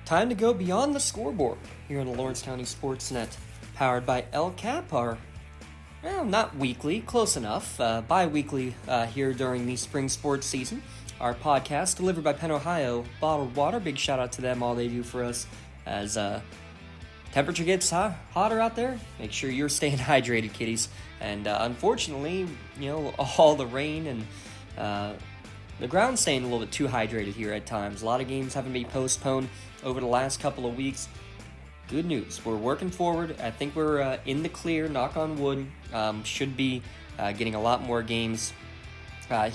Time to go beyond the scoreboard here on the Lawrence County SportsNet, powered by El Cap, not weekly, close enough, bi-weekly here during the spring sports season. Our podcast delivered by Penn Ohio Bottled Water. Big shout out to them, all they do for us as temperature gets hotter out there. Make sure you're staying hydrated, kiddies. And unfortunately, all the rain and the ground's staying a little bit too hydrated here at times. A lot of games having been postponed over the last couple of weeks. Good news. We're working forward. I think we're in the clear, knock on wood. Should be getting a lot more games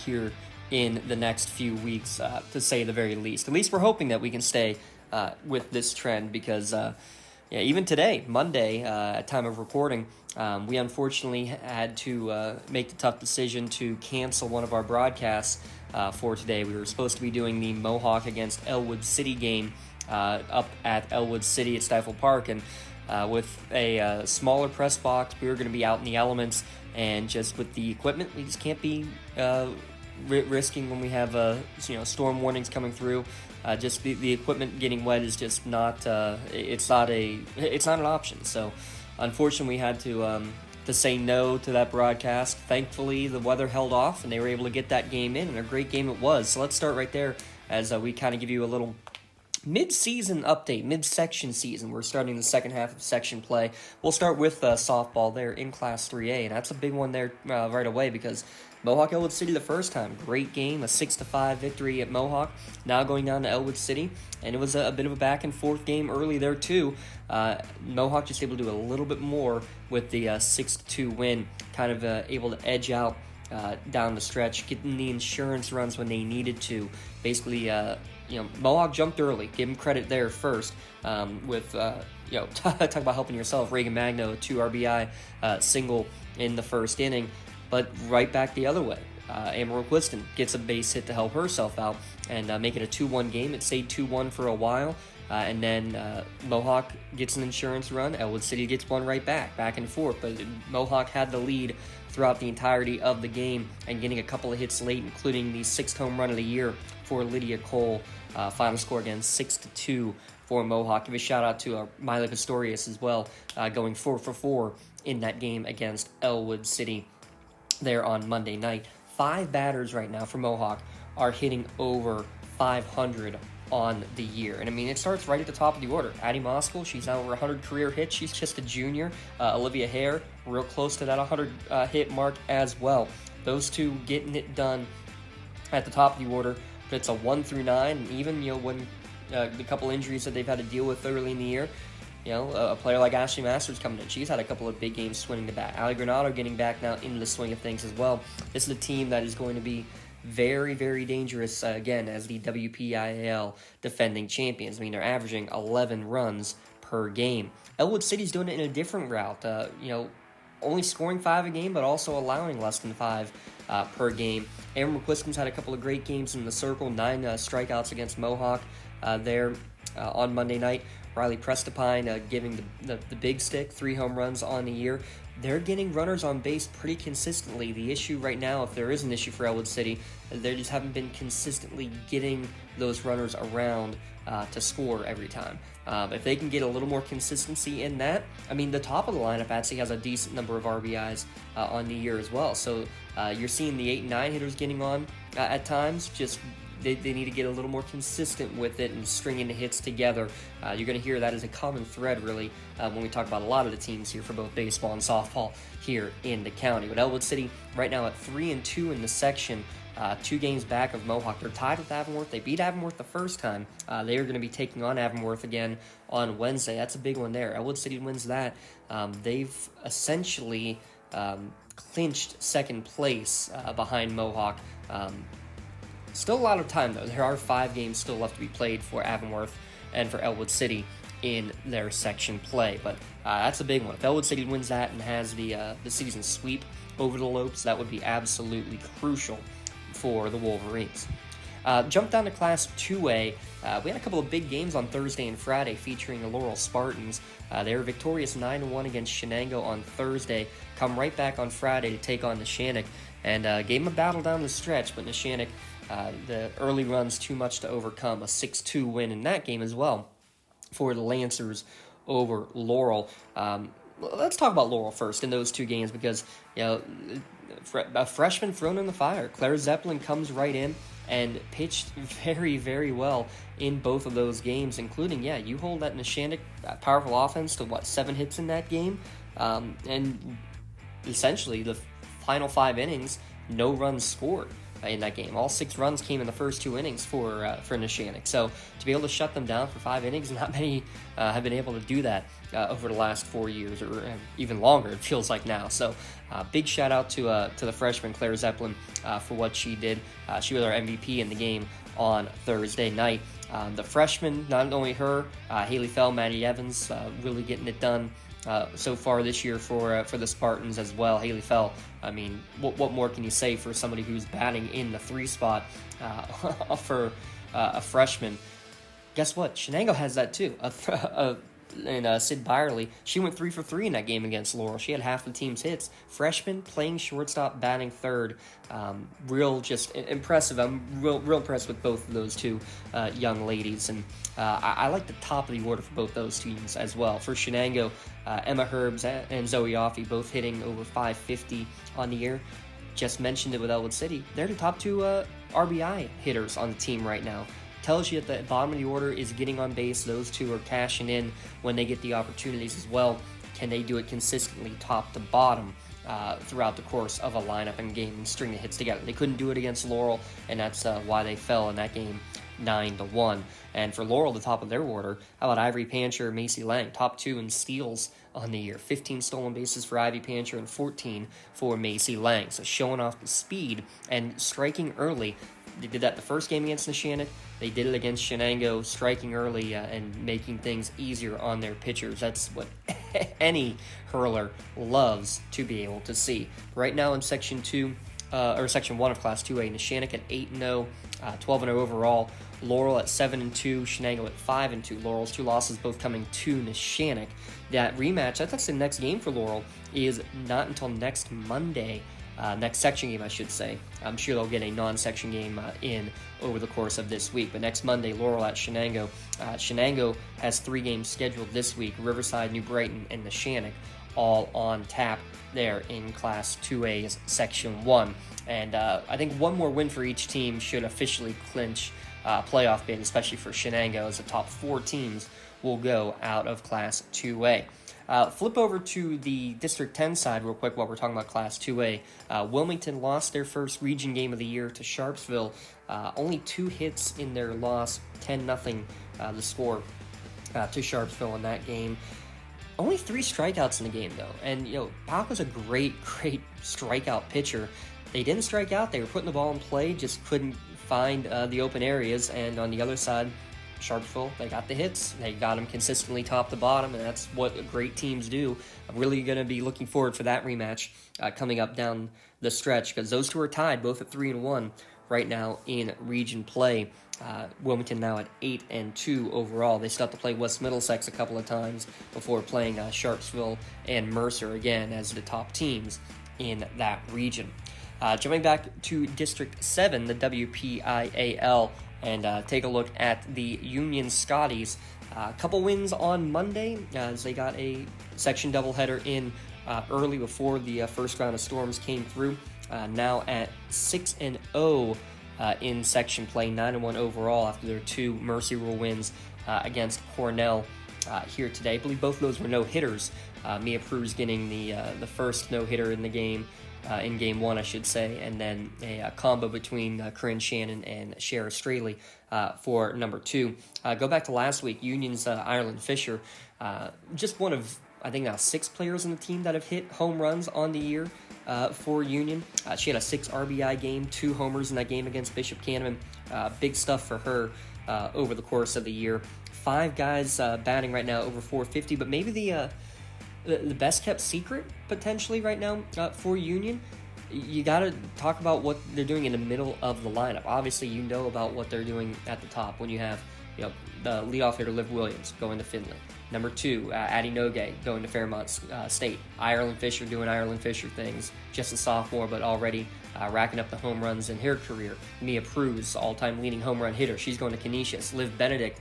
here in the next few weeks, to say the very least. At least we're hoping that we can stay with this trend because even today, Monday, at time of recording, we unfortunately had to make the tough decision to cancel one of our broadcasts for today. We were supposed to be doing the Mohawk against Elwood City game up at Elwood City at Stifle Park, and with a smaller press box, we were going to be out in the elements, and just with the equipment, we just can't be risking when we have storm warnings coming through. Just the equipment getting wet is just not it's not an option. So unfortunately, we had to say no to that broadcast. Thankfully, the weather held off, and they were able to get that game in, and a great game it was. So let's start right there as we kind of give you a little mid-season update, mid-section season. We're starting the second half of section play. We'll start with softball there in Class 3A, and that's a big one there right away because Mohawk Elwood City the first time. Great game, a 6-5 victory at Mohawk. Now going down to Elwood City, and it was a bit of a back-and-forth game early there too. Mohawk just able to do a little bit more with the 6-2 win, kind of able to edge out down the stretch, getting the insurance runs when they needed to. Basically, Mohawk jumped early. Give him credit there first with, talk about helping yourself. Reagan Magno, 2 RBI single in the first inning, but right back the other way. Amaral Quiston gets a base hit to help herself out and make it a 2-1 game. It stayed 2-1 for a while, and then Mohawk gets an insurance run. Elwood City gets one right back and forth. But Mohawk had the lead throughout the entirety of the game and getting a couple of hits late, including the 6th home run of the year for Lydia Cole. Final score again, 6-2 for Mohawk. Give a shout out to Miley Pistorius as well, going 4 for 4 in that game against Elwood City there on Monday night. 5 batters right now for Mohawk are hitting over 500 on the year. And I mean, it starts right at the top of the order. Addie Moskal, she's now over 100 career hits. She's just a junior. Olivia Hare, real close to that 100 hit mark as well. Those two getting it done at the top of the order. But it's a 1 through 9, and even when the couple injuries that they've had to deal with early in the year, a player like Ashley Masters coming in, she's had a couple of big games swinging the bat. Ali Granado getting back now into the swing of things as well. This is a team that is going to be very, very dangerous, again, as the WPIAL defending champions. I mean, they're averaging 11 runs per game. Elwood City's doing it in a different route, only scoring 5 a game, but also allowing less than 5 per game. Aaron McQuiston's had a couple of great games in the circle, 9 strikeouts against Mohawk there on Monday night. Riley Prestapine giving the big stick, 3 home runs on the year. They're getting runners on base pretty consistently. The issue right now, if there is an issue for Elwood City, they just haven't been consistently getting those runners around to score every time. If they can get a little more consistency in that, I mean, the top of the lineup actually has a decent number of RBIs on the year as well. So you're seeing the 8 and 9 hitters getting on at times. Just they need to get a little more consistent with it and stringing the hits together. You're going to hear that as a common thread, really, when we talk about a lot of the teams here for both baseball and softball here in the county. But Elwood City right now at 3-2 in the section, 2 games back of Mohawk. They're tied with Avonworth. They beat Avonworth the first time. They are going to be taking on Avonworth again on Wednesday. That's a big one there. Elwood City wins that. They've essentially clinched second place behind Mohawk. Still a lot of time, though. There are 5 games still left to be played for Avonworth and for Elwood City in their section play. But that's a big one. If Elwood City wins that and has the season sweep over the Lopes, that would be absolutely crucial for the Wolverines. Jump down to Class 2A. We had a couple of big games on Thursday and Friday featuring the Laurel Spartans. They were victorious 9-1 against Shenango on Thursday. Come right back on Friday to take on Neshannock and gave them a battle down the stretch, but Neshannock, the early runs too much to overcome. A 6-2 win in that game as well. for the Lancers over Laurel. Let's talk about Laurel first in those two games because, a freshman thrown in the fire. Claire Zeppelin comes right in and pitched very, very well in both of those games, including, you hold that Neshannock powerful offense to, 7 hits in that game? And essentially, the final 5 innings, no runs scored in that game. All 6 runs came in the first 2 innings for Neshannock. So to be able to shut them down for 5 innings, not many have been able to do that over the last 4 years, or even longer, it feels like now. So big shout out to the freshman Claire Zeppelin for what she did. She was our MVP in the game on Thursday night. The freshman, not only her, Haley Fell, Maddie Evans, really getting it done so far this year for the Spartans as well. Haley Fell, I mean, what more can you say for somebody who's batting in the 3 spot for a freshman? Guess what? Shenango has that too. And Sid Byerly, she went 3 for 3 in that game against Laurel. She had half the team's hits. Freshman playing shortstop, batting third. Real just impressive. I'm real impressed with both of those two young ladies. And I like the top of the order for both those teams as well. For Shenango, Emma Herbs and Zoe Offey both hitting over 550 on the year. Just mentioned it with Elwood City. They're the top 2 RBI hitters on the team right now. Tells you that the bottom of the order is getting on base. Those two are cashing in when they get the opportunities as well. Can they do it consistently top to bottom throughout the course of a lineup and game and string the hits together? They couldn't do it against Laurel, and that's why they fell in that game 9-1. And for Laurel, the top of their order, how about Ivory Pancher, Macy Lang, top 2 in steals on the year. 15 stolen bases for Ivy Pancher and 14 for Macy Lang. So showing off the speed and striking early. They did that the first game against Neshannock. They did it against Shenango, striking early and making things easier on their pitchers. That's what any hurler loves to be able to see. Right now in Section 1 of Class 2A, Neshannock at 8-0, 12-0 overall. Laurel at 7-2, Shenango at 5-2. Laurel's 2 losses both coming to Neshannock. That rematch, that's the next game for Laurel, is not until next Monday. Next section game, I should say. I'm sure they'll get a non-section game in over the course of this week. But next Monday, Laurel at Shenango. Shenango has 3 games scheduled this week. Riverside, New Brighton, and Neshannock all on tap there in Class 2A's Section 1. And I think one more win for each team should officially clinch playoff bid, especially for Shenango, as the top 4 teams will go out of Class 2A. Flip over to the District 10 side real quick while we're talking about Class 2A. Wilmington lost their first region game of the year to Sharpsville. Only 2 hits in their loss, 10-0 the score to Sharpsville in that game. Only 3 strikeouts in the game, though. And, Palco's a great strikeout pitcher. They didn't strike out. They were putting the ball in play, just couldn't find the open areas. And on the other side, Sharpsville, they got the hits. They got them consistently top to bottom, and that's what great teams do. I'm really going to be looking forward for that rematch coming up down the stretch, because those 2 are tied, both at 3-1 right now in region play. Wilmington now at 8-2 overall. They still have to play West Middlesex a couple of times before playing Sharpsville and Mercer again as the top teams in that region. Jumping back to District 7, the WPIAL, and take a look at the Union Scotties. A couple wins on Monday as they got a section doubleheader in early before the first round of storms came through. Now at 6-0 in section play, 9-1 overall after their 2 Mercy Rule wins against Cornell here today. I believe both of those were no-hitters. Mia Pruz getting the first no-hitter in the game. In Game 1, I should say, and then a combo between Corinne Shannon and Shara Straley for number 2. Go back to last week, Union's Ireland Fisher, just one of, I think now 6 players on the team that have hit home runs on the year for Union. She had a 6 RBI game, 2 homers in that game against Bishop Cannon. Big stuff for her over the course of the year. 5 guys batting right now over 450, but maybe the best kept secret potentially right now for Union. You got to talk about what they're doing in the middle of the lineup. Obviously, you know about what they're doing at the top when you have The leadoff hitter, Liv Williams, going to Finley. Number 2, Addie Noge, going to Fairmont State. Ireland Fisher doing Ireland Fisher things. Just a sophomore, but already racking up the home runs in her career. Mia Pruz, all-time leading home run hitter. She's going to Canisius. Liv Benedict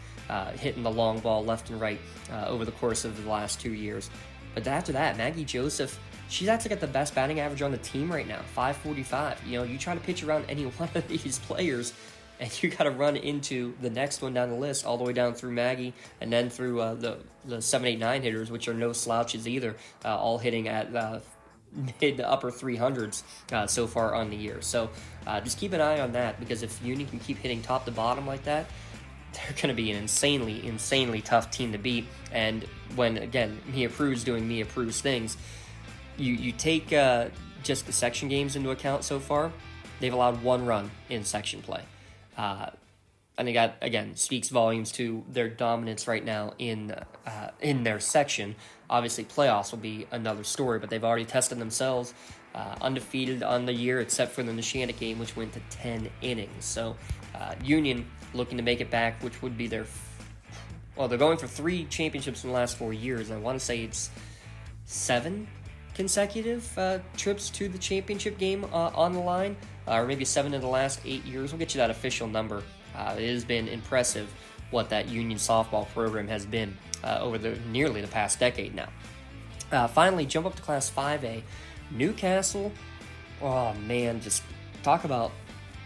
hitting the long ball left and right over the course of the last 2 years. But after that, Maggie Joseph, she's actually got the best batting average on the team right now, 545. You try to pitch around any one of these players, and you got to run into the next one down the list, all the way down through Maggie, and then through the 7, 8, 9 hitters, which are no slouches either, all hitting at mid to upper 300s so far on the year. So just keep an eye on that, because if Union can keep hitting top to bottom like that, they're going to be an insanely tough team to beat. And when, again, Mia Pruz doing Mia Pruz things, you take just the section games into account so far, they've allowed 1 run in section play. I think that, again, speaks volumes to their dominance right now in their section. Obviously, playoffs will be another story, but they've already tested themselves undefeated on the year, except for the Neshannock game, which went to 10 innings. So Union looking to make it back, which would be they're going for 3 championships in the last 4 years. I want to say it's 7 consecutive trips to the championship game on the line, or maybe 7 in the last 8 years. We'll get you that official number. It has been impressive what that Union softball program has been over nearly the past decade now. Finally, jump up to Class 5A. Newcastle, oh man, just talk about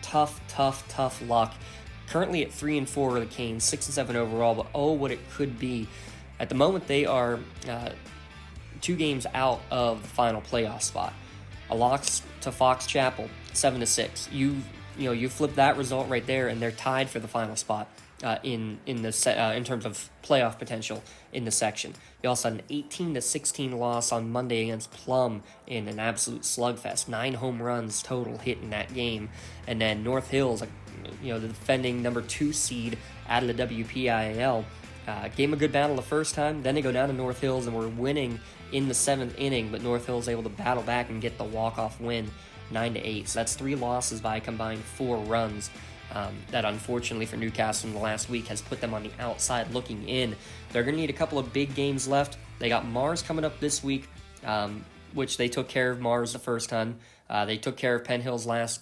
tough luck. Currently at 3-4 for the Canes, 6-7 overall, but oh, what it could be. At the moment, they are 2 games out of the final playoff spot. A loss to Fox Chapel, 7-6. You flip that result right there, and they're tied for the final spot in terms of playoff potential in the section. You also had an 18-16 loss on Monday against Plum in an absolute slugfest. 9 home runs total hit in that game, and then North Hills, the defending number 2 seed out of the WPIAL, gave them a good battle the first time. Then they go down to North Hills and were winning in the 7th inning, but North Hills able to battle back and get the walk-off win, 9-8. So that's 3 losses by a combined 4 runs. That unfortunately for Newcastle in the last week has put them on the outside looking in. They're going to need a couple of big games left. They got Mars coming up this week, which they took care of Mars the first time. They took care of Penn Hills last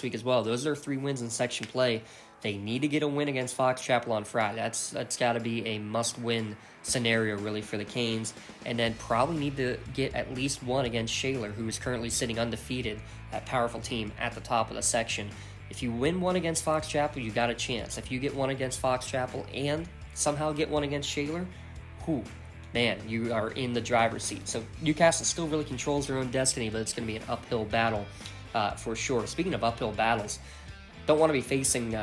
week as well. Those are 3 wins in section play. They need to get a win against Fox Chapel on Friday. That's got to be a must-win scenario, really, for the Canes. And then probably need to get at least one against Shaler, who is currently sitting undefeated, that powerful team at the top of the section. If you win one against Fox Chapel, you got a chance. If you get one against Fox Chapel and somehow get one against Shaler, man, you are in the driver's seat. So Newcastle still really controls their own destiny, but it's going to be an uphill battle for sure. Speaking of uphill battles, don't want to be facing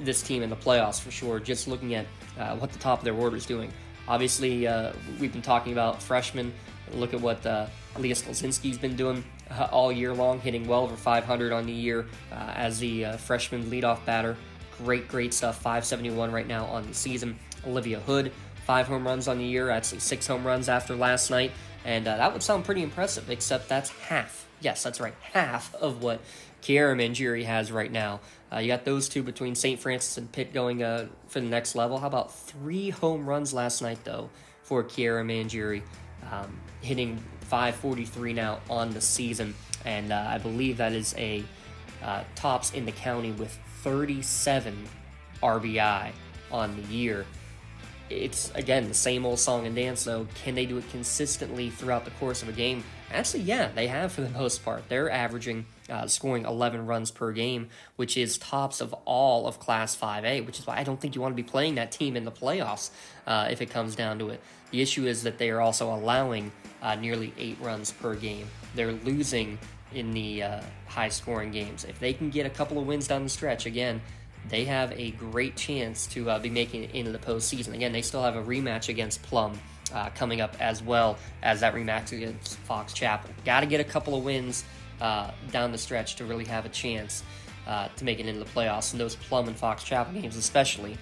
this team in the playoffs for sure, just looking at what the top of their order is doing. Obviously, we've been talking about freshmen. Look at what Elias Kolzinski's been doing all year long, hitting well over 500 on the year as the freshman leadoff batter. Great stuff, 571 right now on the season. Olivia Hood, 5 home runs on the year, actually 6 home runs after last night, and that would sound pretty impressive, except that's half. Yes, that's right, half of what Kiara Mangieri has right now. You got those 2 between St. Francis and Pitt going for the next level. How about 3 home runs last night, though, for Kiara Mangieri, hitting 543 now on the season, and I believe that is a tops in the county with 37 RBI on the year. It's, again, the same old song and dance, though. Can they do it consistently throughout the course of a game? Actually, yeah, they have for the most part. They're averaging scoring 11 runs per game, which is tops of all of Class 5A, which is why I don't think you want to be playing that team in the playoffs if it comes down to it. The issue is that they are also allowing nearly 8 runs per game. They're losing in the high-scoring games. If they can get a couple of wins down the stretch, again, they have a great chance to be making it into the postseason. Again, they still have a rematch against Plum coming up, as well as that rematch against Fox Chapel. Got to get a couple of wins down the stretch to really have a chance to make it into the playoffs. And those Plum and Fox Chapel games especially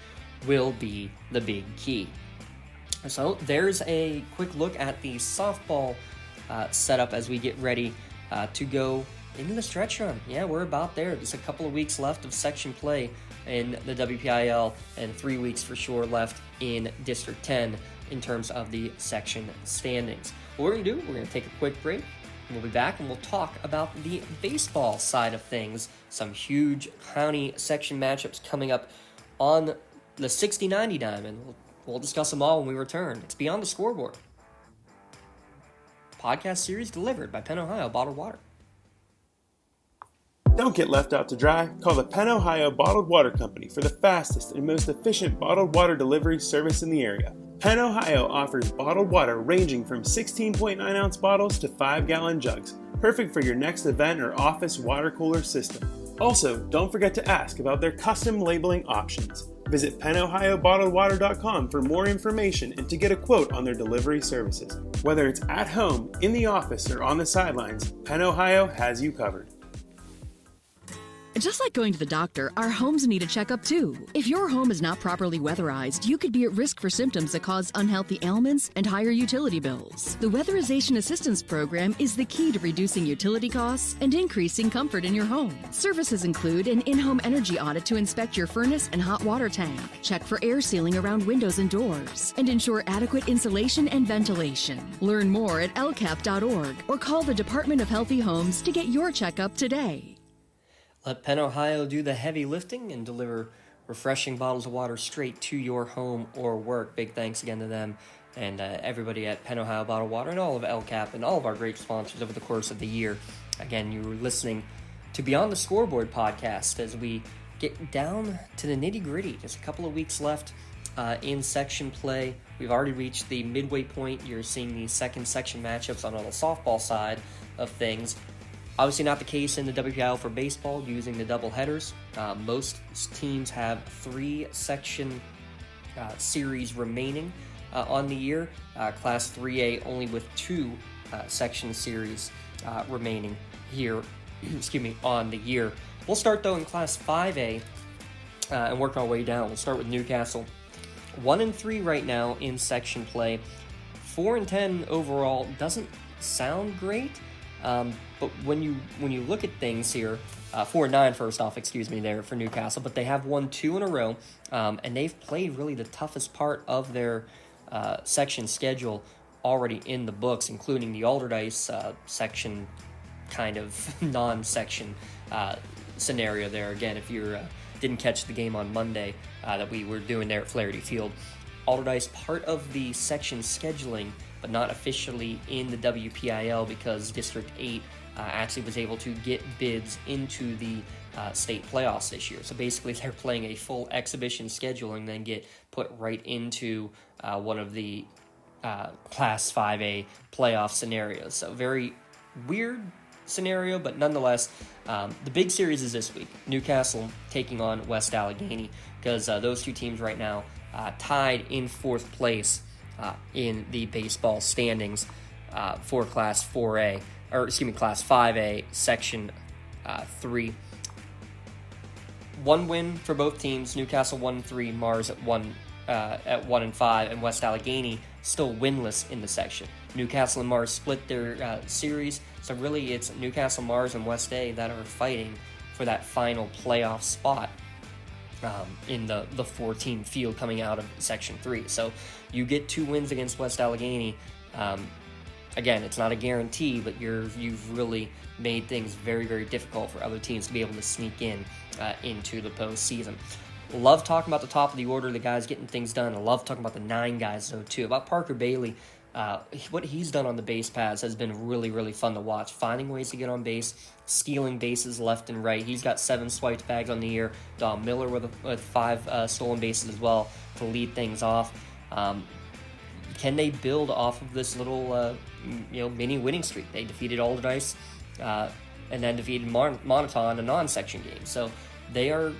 will be the big key. So there's a quick look at the softball setup as we get ready to go into the stretch run. Yeah, we're about there. Just a couple of weeks left of section play in the WPIL and 3 weeks for sure left in District 10 in terms of the section standings. What we're going to do, we're going to take a quick break. We'll be back and we'll talk about the baseball side of things. Some huge county section matchups coming up on the 60-90 diamond. We'll discuss them all when we return. It's Beyond the Scoreboard. Podcast series delivered by Penn Ohio Bottled Water. Don't get left out to dry. Call the Penn Ohio Bottled Water Company for the fastest and most efficient bottled water delivery service in the area. Penn Ohio offers bottled water ranging from 16.9-ounce bottles to 5-gallon jugs, perfect for your next event or office water cooler system. Also, don't forget to ask about their custom labeling options. Visit PennOhioBottledWater.com for more information and to get a quote on their delivery services. Whether it's at home, in the office, or on the sidelines, Penn Ohio has you covered. Just like going to the doctor, our homes need a checkup too. If your home is not properly weatherized, you could be at risk for symptoms that cause unhealthy ailments and higher utility bills. The Weatherization Assistance Program is the key to reducing utility costs and increasing comfort in your home. Services include an in-home energy audit to inspect your furnace and hot water tank, check for air sealing around windows and doors, and ensure adequate insulation and ventilation. Learn more at lcap.org or call the Department of Healthy Homes to get your checkup today. Let Penn Ohio do the heavy lifting and deliver refreshing bottles of water straight to your home or work. Big thanks again to them and everybody at Penn Ohio Bottled Water and all of LCAP and all of our great sponsors over the course of the year. Again, you were listening to Beyond the Scoreboard podcast as we get down to the nitty-gritty. Just a couple of weeks left in section play. We've already reached the midway point. You're seeing the second section matchups on the softball side of things. Obviously not the case in the WPIL for baseball using the double headers. Most teams have 3 section series remaining on the year. Class 3A only with 2 section series remaining here on the year. We'll start though in Class 5A and work our way down. We'll start with Newcastle. 1-3 right now in section play. 4-10 overall doesn't sound great. But when you look at things here, 4-9 first off, there for Newcastle, but they have won 2 in a row, and they've played really the toughest part of their section schedule already in the books, including the Alderdice section kind of non-section scenario there. Again, if you didn't catch the game on Monday that we were doing there at Flaherty Field, Alderdice part of the section scheduling, but not officially in the WPIL because District 8 actually was able to get bids into the state playoffs this year. So basically they're playing a full exhibition schedule and then get put right into one of the Class 5A playoff scenarios. So very weird scenario, but nonetheless, the big series is this week. Newcastle taking on West Allegheny because those two teams right now tied in 4th place in the baseball standings for Class 5A, Section 3. 1 win for both teams. Newcastle 1-3, Mars at 1-5, and West Allegheny still winless in the section. Newcastle and Mars split their series, so really it's Newcastle, Mars, and West A that are fighting for that final playoff spot in the 4-team field coming out of Section 3. So you get 2 wins against West Allegheny. Again, it's not a guarantee, but you've really made things very, very difficult for other teams to be able to sneak into the postseason. Love talking about the top of the order, the guys getting things done. I love talking about the 9 guys, though, too. About Parker Bailey, what he's done on the base paths has been really, really fun to watch. Finding ways to get on base, stealing bases left and right. He's got 7 swiped bags on the year. Don Miller with 5 stolen bases as well to lead things off. Can they build off of this little mini winning streak? They defeated Alderdice and then defeated Moniton in a non-section game. So they are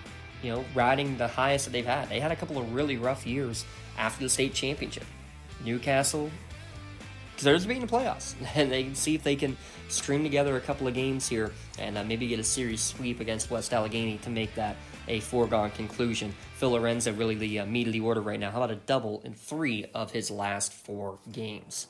riding the highest that they've had. They had a couple of really rough years after the state championship. Newcastle deserves to be in the playoffs, and they can see if they can string together a couple of games here and maybe get a series sweep against West Allegheny to make that a foregone conclusion. Phil Lorenzo really the meat of the order right now. How about a double in 3 of his last 4 games?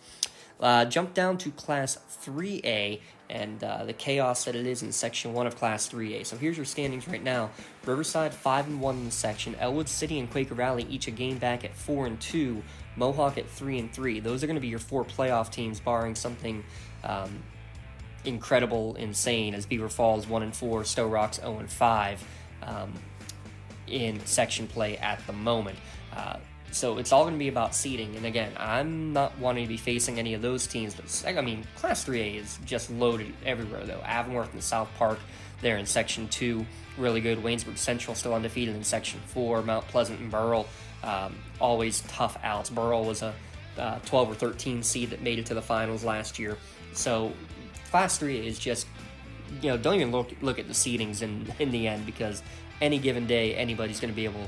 Jump down to Class 3A and the chaos that it is in Section 1 of Class 3A. So here's your standings right now. Riverside 5-1 in the section. Elwood City and Quaker Valley each a game back at 4-2. Mohawk at 3-3. Those are going to be your 4 playoff teams, barring something incredible, insane, as Beaver Falls 1-4, Stowe Rocks 0-5 in section play at the moment. So it's all going to be about seeding. And again, I'm not wanting to be facing any of those teams, but I mean, Class 3A is just loaded everywhere, though. Avonworth and South Park, they're in Section 2, really good. Waynesburg Central still undefeated in Section 4. Mount Pleasant and Burrell, always tough outs. Burrell was a 12 or 13 seed that made it to the finals last year. So Class 3A is just, don't even look at the seedings in the end, because any given day, anybody's going to be able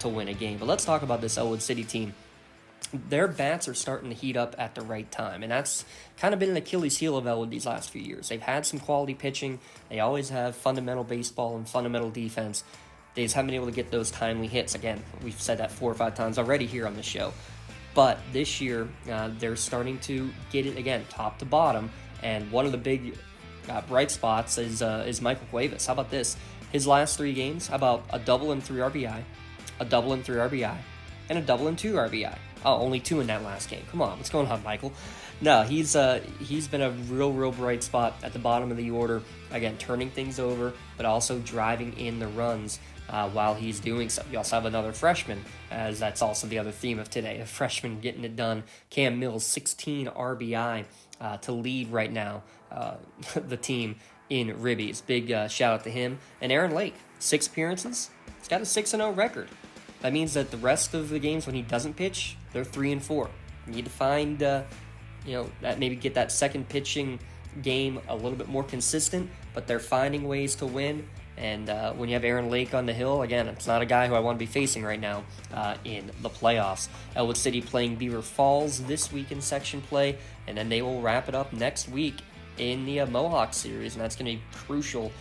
to win a game. But let's talk about this Elwood City team. Their bats are starting to heat up at the right time, and that's kind of been an Achilles heel of Elwood these last few years. They've had some quality pitching. They always have fundamental baseball and fundamental defense. They just haven't been able to get those timely hits. Again, we've said that 4 or 5 times already here on the show. But this year, they're starting to get it again, top to bottom, and one of the big bright spots is Michael Cuevas. How about this? His last 3 games, how about a double and 3 RBI, a double and 3 RBI, and a double and 2 RBI. Oh, only 2 in that last game. Come on, what's going on, Michael? No, he's been a real bright spot at the bottom of the order. Again, turning things over, but also driving in the runs while he's doing so. You also have another freshman, as that's also the other theme of today. A freshman getting it done. Cam Mills, 16 RBI to lead right now the team in Ribbies. Big shout out to him. And Aaron Lake, 6 appearances. He's got a 6-0 record. That means that the rest of the games when he doesn't pitch, they're 3-4. You need to find, that maybe get that second pitching game a little bit more consistent, but they're finding ways to win. And when you have Aaron Lake on the hill, again, it's not a guy who I want to be facing right now in the playoffs. Elwood City playing Beaver Falls this week in section play, and then they will wrap it up next week in the Mohawk series, and that's going to be crucial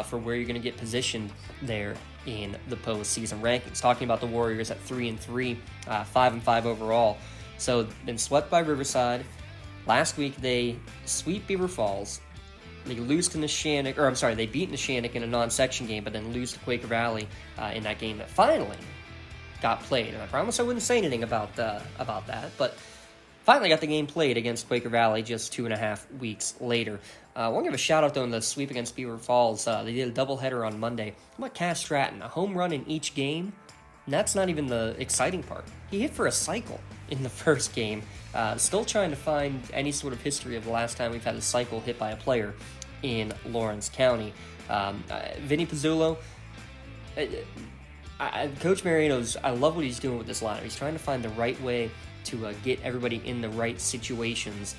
for where you're going to get positioned there in the postseason rankings. Talking about the Warriors at 3-3, 5-5 overall. So been swept by Riverside. Last week they sweep Beaver Falls. They lose to Neshannock, they beat Neshannock in a non-section game, but then lose to Quaker Valley in that game that finally got played. And I promise I wouldn't say anything about that, but finally got the game played against Quaker Valley just 2.5 weeks later. I want to give a shout-out, though, in the sweep against Beaver Falls. They did a doubleheader on Monday. How about Cass Stratton? A home run in each game, and that's not even the exciting part. He hit for a cycle in the first game. Still trying to find any sort of history of the last time we've had a cycle hit by a player in Lawrence County. Vinny Pizzullo, Coach Mariano's, I love what he's doing with this lineup. He's trying to find the right way to get everybody in the right situations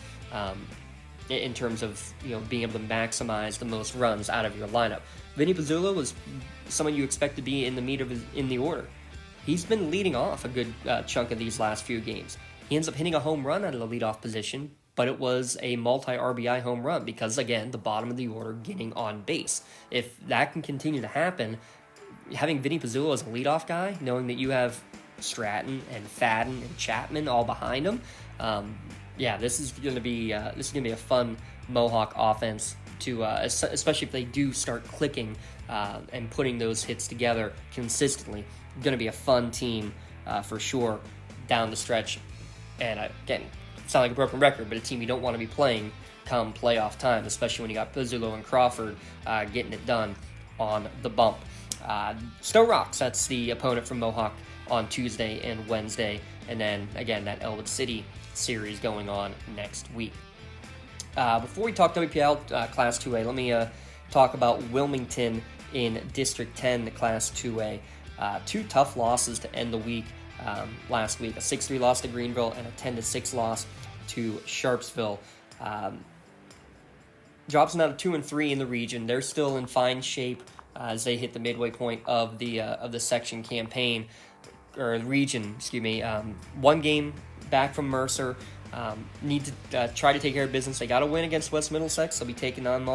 in terms of being able to maximize the most runs out of your lineup. Vinny Pizzullo was someone you expect to be in the meat of in the order. He's been leading off a good chunk of these last few games. He ends up hitting a home run out of the leadoff position, but it was a multi-RBI home run because, again, the bottom of the order getting on base. If that can continue to happen, having Vinny Pizzullo as a leadoff guy, knowing that you have Stratton and Fadden and Chapman all behind him, this is going to be a fun Mohawk offense to, especially if they do start clicking and putting those hits together consistently. Going to be a fun team for sure down the stretch. And again, sound like a broken record, but a team you don't want to be playing come playoff time, especially when you got Pizzullo and Crawford getting it done on the bump. Stowe Rocks, that's the opponent from Mohawk on Tuesday and Wednesday, and then again that Elwood City series going on next week. Before we talk WPL Class 2A, let me talk about Wilmington in District 10, the Class 2A. 2 tough losses to end the week last week, a 6-3 loss to Greenville and a 10-6 loss to Sharpsville. Drops now to 2-3 in the region. They're still in fine shape as they hit the midway point of the section campaign, or region, excuse me. 1 game back from Mercer. Need to try to take care of business. They got to win against West Middlesex. They'll be taking them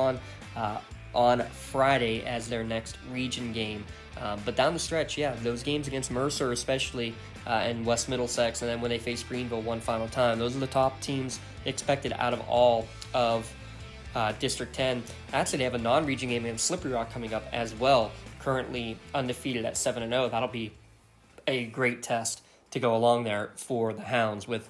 on Friday as their next region game. But down the stretch, those games against Mercer especially, and West Middlesex, and then when they face Greenville one final time, those are the top teams expected out of all of District 10. Actually, they have a non-region game against Slippery Rock coming up as well, currently undefeated at 7-0. That'll be a great test to go along there for the Hounds with,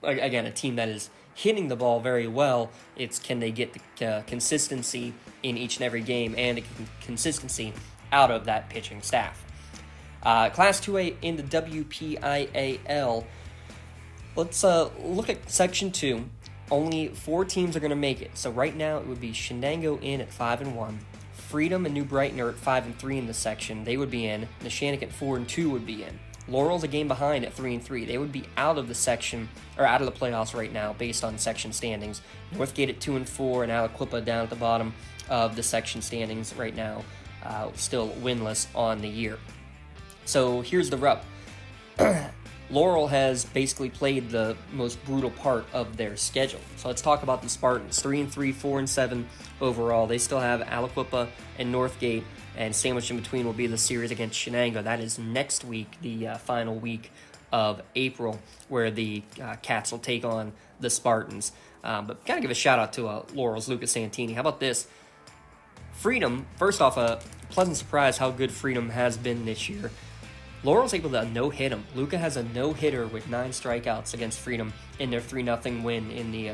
again, a team that is hitting the ball very well. It's can they get the consistency in each and every game and the consistency out of that pitching staff. Class 2A in the WPIAL. Let's look at Section 2. Only 4 teams are going to make it. So right now it would be Shenango in at 5-1. Freedom and New Brighton are at 5-3 in the section. They would be in. Neshannock at 4-2 would be in. Laurel's a game behind at 3-3. They would be out of the section, or out of the playoffs right now based on section standings. Northgate at 2-4 and Aliquippa down at the bottom of the section standings right now, still winless on the year. So here's the rub. Laurel has basically played the most brutal part of their schedule. So let's talk about the Spartans. 3-3, 4-7 overall. They still have Aliquippa and Northgate, and sandwiched in between will be the series against Shenango. That is next week, the final week of April, where the Cats will take on the Spartans. But gotta give a shout out to Laurel's Lucas Santini. How about this? Freedom, first off, a pleasant surprise how good Freedom has been this year. Laurel's able to no-hit him. Luca has a no-hitter with 9 strikeouts against Freedom in their 3-0 win in the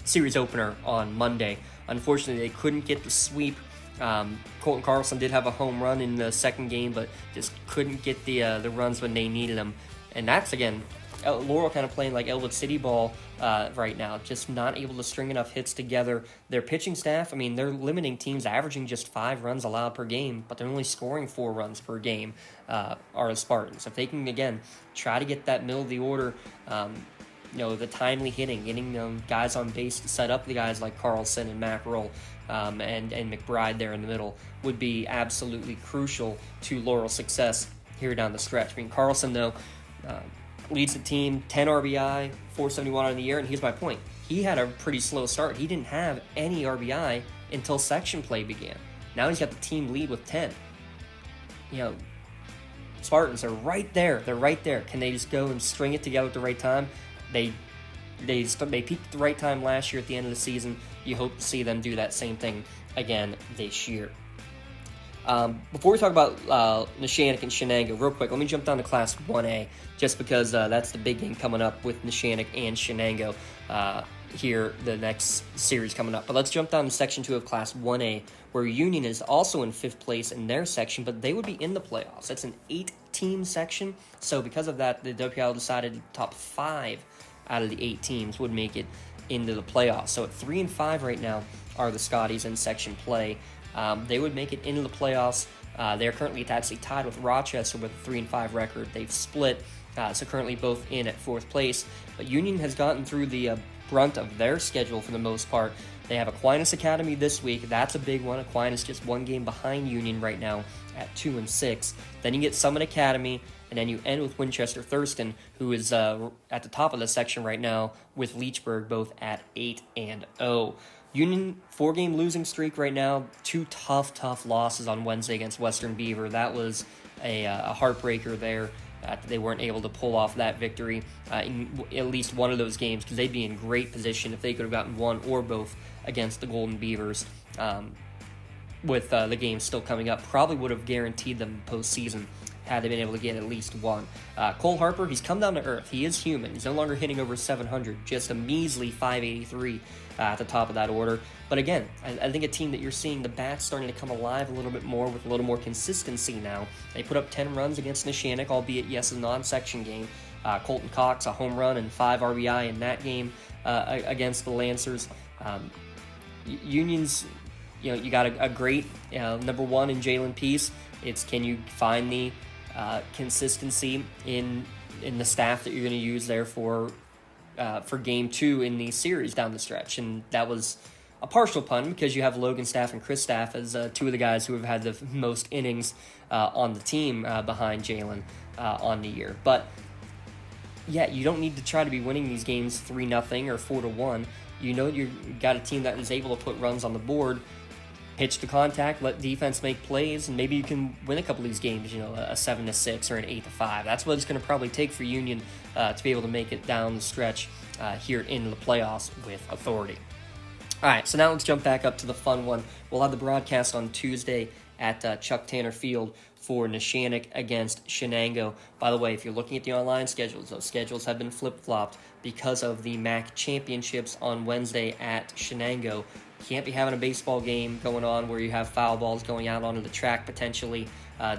series opener on Monday. Unfortunately, they couldn't get the sweep. Colton Carlson did have a home run in the second game, but just couldn't get the runs when they needed them. And that's, again, Laurel kind of playing like Elwood City ball right now, just not able to string enough hits together. Their pitching staff, I mean, they're limiting teams averaging just 5 runs allowed per game, but they're only scoring 4 runs per game, are the Spartans. If they can, again, try to get that middle of the order, the timely hitting, getting them guys on base to set up the guys like Carlson and Mackerel and McBride there in the middle would be absolutely crucial to Laurel's success here down the stretch. I mean, Carlson, though, leads the team, 10 RBI, 471 on the year, and here's my point. He had a pretty slow start. He didn't have any RBI until section play began. Now he's got the team lead with 10. Spartans are right there. They're right there. Can they just go and string it together at the right time? They peaked at the right time last year at the end of the season. You hope to see them do that same thing again this year. Before we talk about Neshannock and Shenango, real quick, let me jump down to Class 1A, just because that's the big game coming up with Neshannock and Shenango here, the next series coming up. But let's jump down to Section 2 of Class 1A, where Union is also in 5th place in their section, but they would be in the playoffs. It's an 8-team section, so because of that, the WPL decided the top 5 out of the 8 teams would make it into the playoffs. So at 3-5 right now are the Scotties in section play. They would make it into the playoffs. They're currently actually tied with Rochester with a 3-5 record. They've split, so currently both in at 4th place. But Union has gotten through the brunt of their schedule for the most part. They have Aquinas Academy this week. That's a big one. Aquinas just 1 game behind Union right now at 2-6. Then you get Summit Academy, and then you end with Winchester Thurston, who is at the top of the section right now with Leechburg, both at 8-0. Union, 4-game losing streak right now. 2 tough losses on Wednesday against Western Beaver. That was a heartbreaker there. They weren't able to pull off that victory in at least one of those games, because they'd be in great position if they could have gotten one or both against the Golden Beavers. With the game still coming up, probably would have guaranteed them postseason had they been able to get at least one. Cole Harper, he's come down to earth. He is human. He's no longer hitting over 700, just a measly 583 at the top of that order. But again, I think a team that you're seeing the bats starting to come alive a little bit more with a little more consistency now. They put up 10 runs against Neshannock, albeit, yes, a non-section game. Colton Cox, a home run and 5 RBI in that game against the Lancers. Union's, you got a great number one in Jalen Peace. It's can you find the consistency in the staff that you're going to use there for Game 2 in the series down the stretch. And that was a partial pun because you have Logan Staff and Chris Staff as 2 of the guys who have had the most innings on the team behind Jalen on the year. But yeah, you don't need to try to be winning these games 3-0 or 4-1. You've got a team that is able to put runs on the board pitch to contact, let defense make plays, and maybe you can win a couple of these games, a 7-6 or an 8-5. That's what it's going to probably take for Union to be able to make it down the stretch here into the playoffs with authority. All right, so now let's jump back up to the fun one. We'll have the broadcast on Tuesday at Chuck Tanner Field for Neshannock against Shenango. By the way, if you're looking at the online schedules, those schedules have been flip-flopped because of the MAC championships on Wednesday at Shenango. Can't be having a baseball game going on where you have foul balls going out onto the track potentially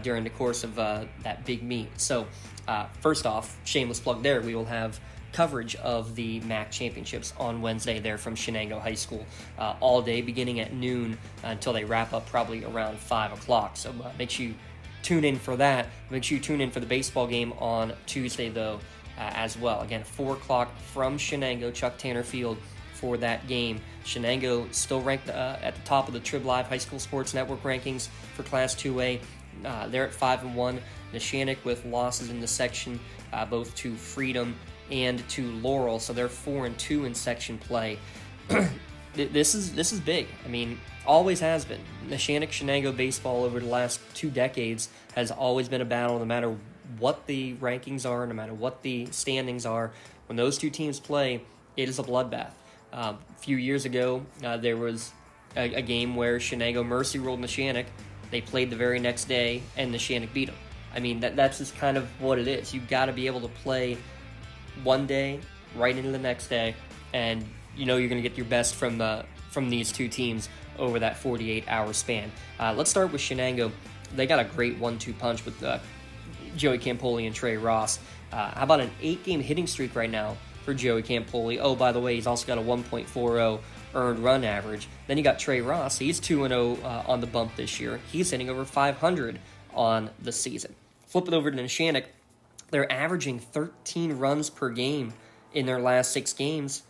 during the course of that big meet. So first off, shameless plug there, we will have coverage of the MAC championships on Wednesday there from Shenango High School all day, beginning at noon until they wrap up probably around 5 o'clock. So make sure you tune in for that. Make sure you tune in for the baseball game on Tuesday, though, as well. Again, 4 o'clock from Shenango, Chuck Tanner Field for that game. Shenango still ranked at the top of the Trib Live High School Sports Network rankings for Class 2A. They're at 5-1. Neshannock with losses in the section, both to Freedom and to Laurel, so they're 4-2 in section play. This is big. I mean, always has been. Neshannock-Shenango baseball over the last 2 decades has always been a battle, no matter what the rankings are, no matter what the standings are. When those two teams play, it is a bloodbath. A few years ago, there was a game where Shenango mercy ruled Neshannock. They played the very next day, and Neshannock beat them. I mean, that's just kind of what it is. You've got to be able to play one day right into the next day, and you're going to get your best from these two teams over that 48-hour span. Let's start with Shenango. They got a great 1-2 punch with Joey Campoli and Trey Ross. How about an 8-game hitting streak right now for Joey Campoli? Oh, by the way, he's also got a 1.40 earned run average. Then you got Trey Ross. He's 2-0 on the bump this year. He's hitting over 500 on the season. Flip it over to Neshannock. They're averaging 13 runs per game in their last 6 games,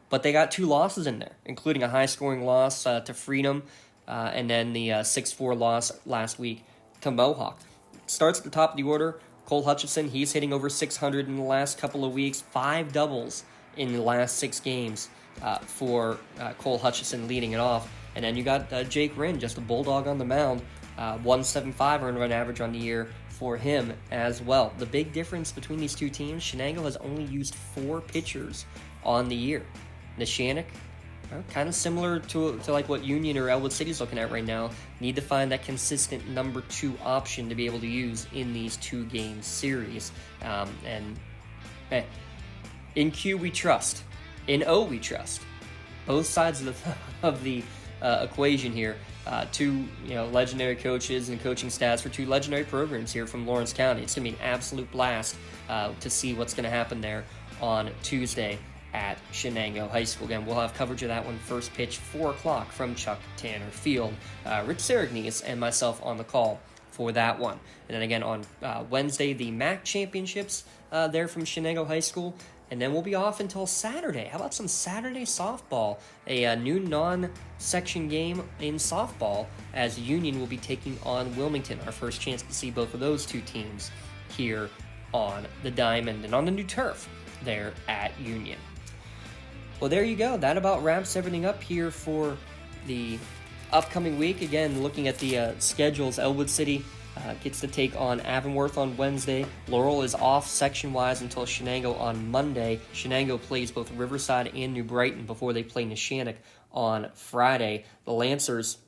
but they got 2 losses in there, including a high-scoring loss to Freedom and then the 6-4 loss last week to Mohawk. Starts at the top of the order. Cole Hutchison, he's hitting over 600 in the last couple of weeks. 5 doubles in the last 6 games for Cole Hutchison leading it off. And then you got Jake Wren, just a bulldog on the mound. 175 earned run average on the year for him as well. The big difference between these two teams, Shenango has only used 4 pitchers on the year. Neshannock, kind of similar to like what Union or Elwood City's looking at right now, need to find that consistent number 2 option to be able to use in these 2-game series. In Q we trust. In O we trust. Both sides of the equation here. 2 legendary coaches and coaching staffs for 2 legendary programs here from Lawrence County. It's going to be an absolute blast to see what's going to happen there on Tuesday at Shenango High School. Again, we'll have coverage of that one, first pitch, 4 o'clock from Chuck Tanner Field. Rich Saragnes and myself on the call for that one. And then again on Wednesday, the MAC championships there from Shenango High School. And then we'll be off until Saturday. How about some Saturday softball? A new non-section game in softball as Union will be taking on Wilmington. Our first chance to see both of those 2 teams here on the diamond and on the new turf there at Union. Well, there you go. That about wraps everything up here for the upcoming week. Again, looking at the schedules, Elwood City gets to take on Avonworth on Wednesday. Laurel is off section-wise until Shenango on Monday. Shenango plays both Riverside and New Brighton before they play Neshannock on Friday. The Lancers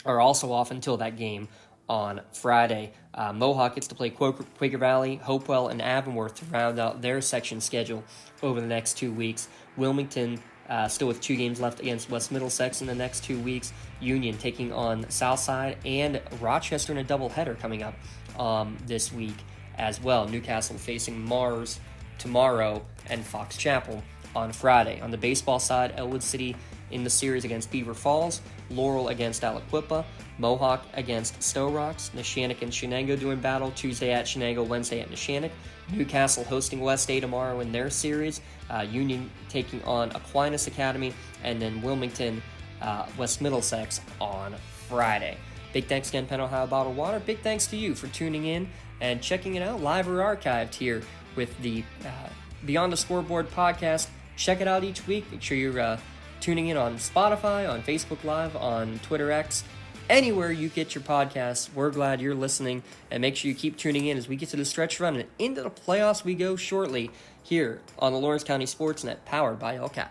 are also off until that game on Friday. Mohawk gets to play Quaker Valley, Hopewell, and Avonworth to round out their section schedule over the next 2 weeks. Wilmington still with 2 games left against West Middlesex in the next 2 weeks. Union taking on Southside, and Rochester in a doubleheader coming up this week as well. Newcastle facing Mars tomorrow and Fox Chapel on Friday. On the baseball side, Elwood City in the series against Beaver Falls, Laurel against Aliquippa, Mohawk against Stowe Rocks, Neshannock and Shenango doing battle Tuesday at Shenango, Wednesday at Neshannock. Newcastle hosting West A tomorrow in their series. Union taking on Aquinas Academy, and then Wilmington, West Middlesex on Friday. Big thanks again, Penn Ohio Bottled Water. Big thanks to you for tuning in and checking it out live or archived here with the Beyond the Scoreboard podcast. Check it out each week. Make sure you're tuning in on Spotify, on Facebook Live, on Twitter X, anywhere you get your podcasts. We're glad you're listening, and make sure you keep tuning in as we get to the stretch run and into the playoffs we go shortly here on the Lawrence County SportsNet, powered by LCAP.